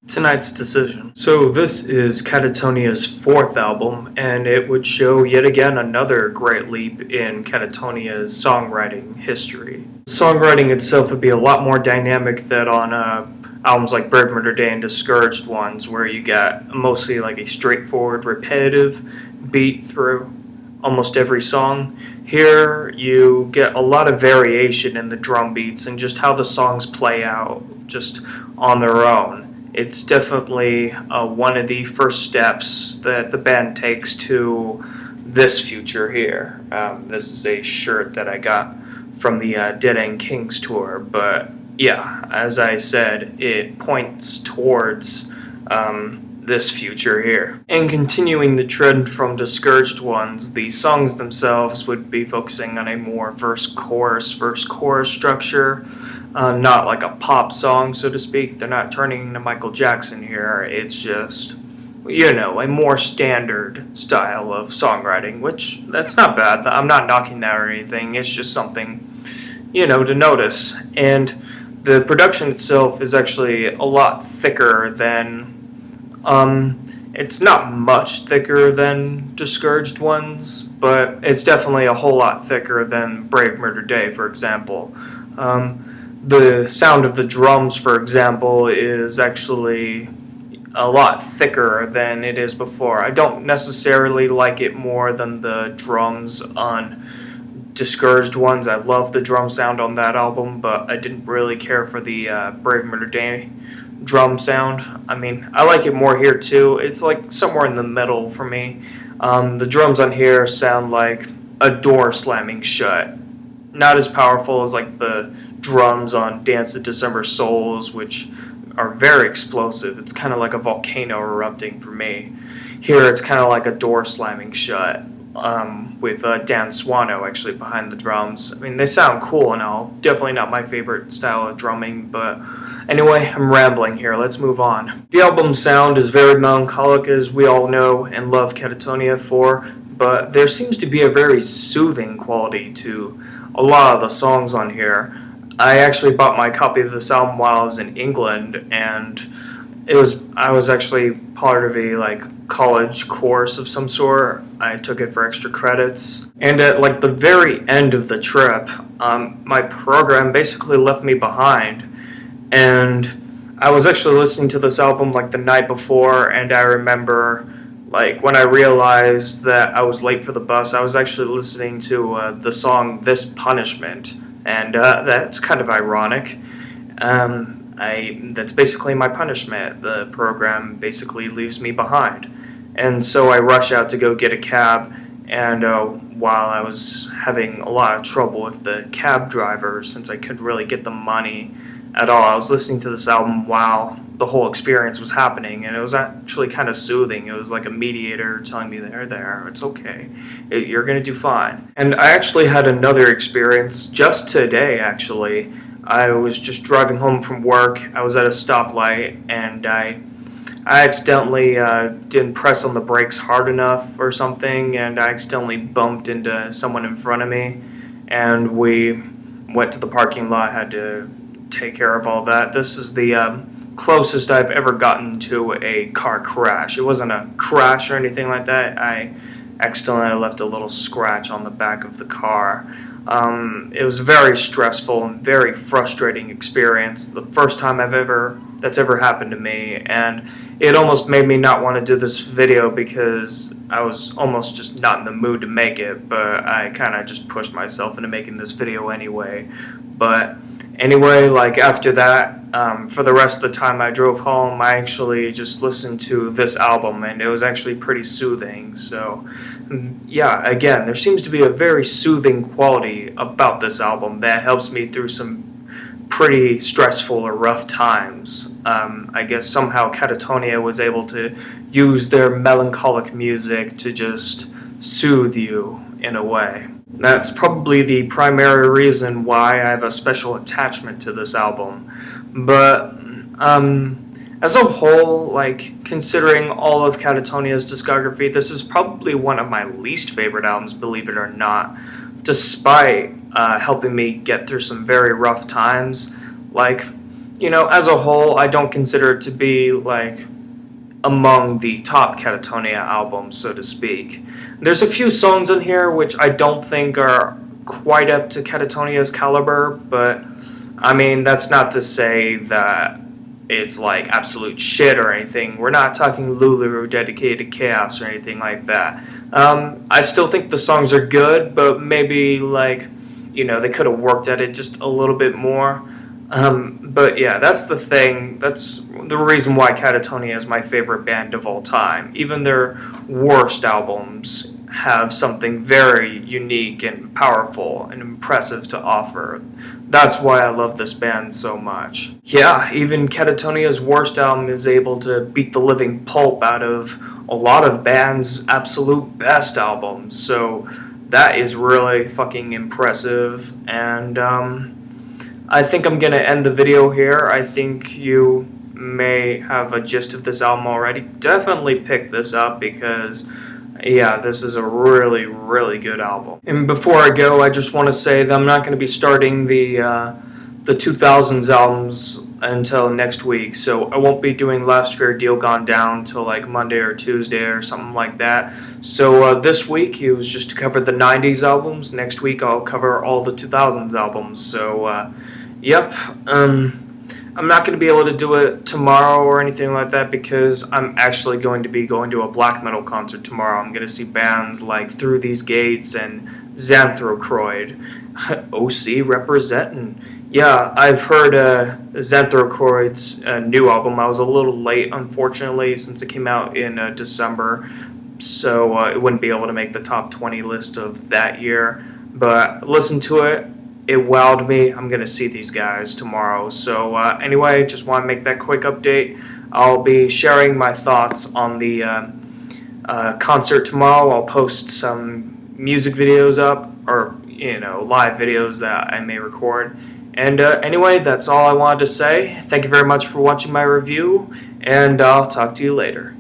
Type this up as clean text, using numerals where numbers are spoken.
Tonight's decision. So this is Katatonia's fourth album, and it would show yet again another great leap in Katatonia's songwriting history. Songwriting itself would be a lot more dynamic than on albums like Brave Murder Day and Discouraged Ones, where you got mostly like a straightforward, repetitive beat through almost every song. Here you get a lot of variation in the drum beats and just how the songs play out just on their own. It's definitely one of the first steps that the band takes to this future here. This is a shirt that I got from the Dead End Kings tour, but yeah, as I said, it points towards this future here. And continuing the trend from Discouraged Ones, the songs themselves would be focusing on a more verse-chorus structure. Not like a pop song, so to speak. They're not turning into Michael Jackson here. It's just, a more standard style of songwriting, which, that's not bad. I'm not knocking that or anything. It's just something, to notice. And the production itself is actually a lot thicker than, it's not much thicker than Discouraged Ones, but it's definitely a whole lot thicker than Brave Murder Day, for example. The sound of the drums, for example, is actually a lot thicker than it is before. I don't necessarily like it more than the drums on Discouraged Ones. I love the drum sound on that album, but I didn't really care for the Brave Murder Day drum sound. I mean, I like it more here too. It's like somewhere in the middle for me. The drums on here sound like a door slamming shut. Not as powerful as like the drums on Dance to December Souls, which are very explosive. It's kind of like a volcano erupting for me. Here it's kind of like a door slamming shut, with Dan Swano actually behind the drums. I mean, they sound cool and all. Definitely not my favorite style of drumming, but anyway, I'm rambling here. Let's move on. The album's sound is very melancholic, as we all know and love Katatonia for, but there seems to be a very soothing quality to a lot of the songs on here. I actually bought my copy of this album while I was in England, and I was actually part of a college course of some sort. I took it for extra credits, and at the very end of the trip, my program basically left me behind, and I was actually listening to this album the night before, and I remember when I realized that I was late for the bus, I was actually listening to the song This Punishment, and that's kind of ironic. That's basically my punishment. The program basically leaves me behind. And so I rush out to go get a cab, and while I was having a lot of trouble with the cab driver, since I couldn't really get the money at all, I was listening to this album while the whole experience was happening, and it was actually kind of soothing. It was like a mediator telling me, there, it's okay, you're gonna do fine. And I actually had another experience just today, actually. I was just driving home from work. I was at a stoplight, and I accidentally didn't press on the brakes hard enough or something, and I accidentally bumped into someone in front of me, and we went to the parking lot, had to take care of all that. This is the closest I've ever gotten to a car crash. It wasn't a crash or anything like that. I accidentally left a little scratch on the back of the car. It was a very stressful and very frustrating experience. The first time that's ever happened to me, and it almost made me not want to do this video because I was almost just not in the mood to make it, but I kind of just pushed myself into making this video anyway. But anyway, after that, for the rest of the time I drove home, I actually just listened to this album, and it was actually pretty soothing. So yeah, again, there seems to be a very soothing quality about this album that helps me through some pretty stressful or rough times. I guess somehow Katatonia was able to use their melancholic music to just soothe you in a way. That's probably the primary reason why I have a special attachment to this album. But as a whole, considering all of Katatonia's discography, this is probably one of my least favorite albums, believe it or not, despite helping me get through some very rough times. as a whole, I don't consider it to be like among the top Katatonia albums, so to speak. There's a few songs on here which I don't think are quite up to Katatonia's caliber, but I mean, that's not to say that it's like absolute shit or anything. We're not talking Lulu dedicated to chaos or anything like that. I still think the songs are good, but maybe like, they could have worked at it just a little bit more. But yeah, that's the thing. That's the reason why Katatonia is my favorite band of all time. Even their worst albums have something very unique and powerful and impressive to offer. That's why I love this band so much. Yeah, even Katatonia's worst album is able to beat the living pulp out of a lot of bands' absolute best albums. So that is really fucking impressive. And I think I'm going to end the video here. I think you may have a gist of this album already. Definitely pick this up because, yeah, this is a really, really good album. And before I go, I just want to say that I'm not going to be starting the 2000s albums until next week, so I won't be doing Last Fair Deal Gone Down till like Monday or Tuesday or something like that. So this week it was just to cover the 90s albums. Next week I'll cover all the 2000s albums. So yep, I'm not going to be able to do it tomorrow or anything like that because I'm actually going to be going to a black metal concert tomorrow. I'm going to see bands like Through These Gates and Xanthocroid. OC representing. Yeah, I've heard Xanthocroid's new album. I was a little late, unfortunately, since it came out in December, so it wouldn't be able to make the top 20 list of that year. But listen to it. It wowed me. I'm going to see these guys tomorrow. So anyway, just want to make that quick update. I'll be sharing my thoughts on the concert tomorrow. I'll post some music videos up, or live videos that I may record. And anyway, that's all I wanted to say. Thank you very much for watching my review, and I'll talk to you later.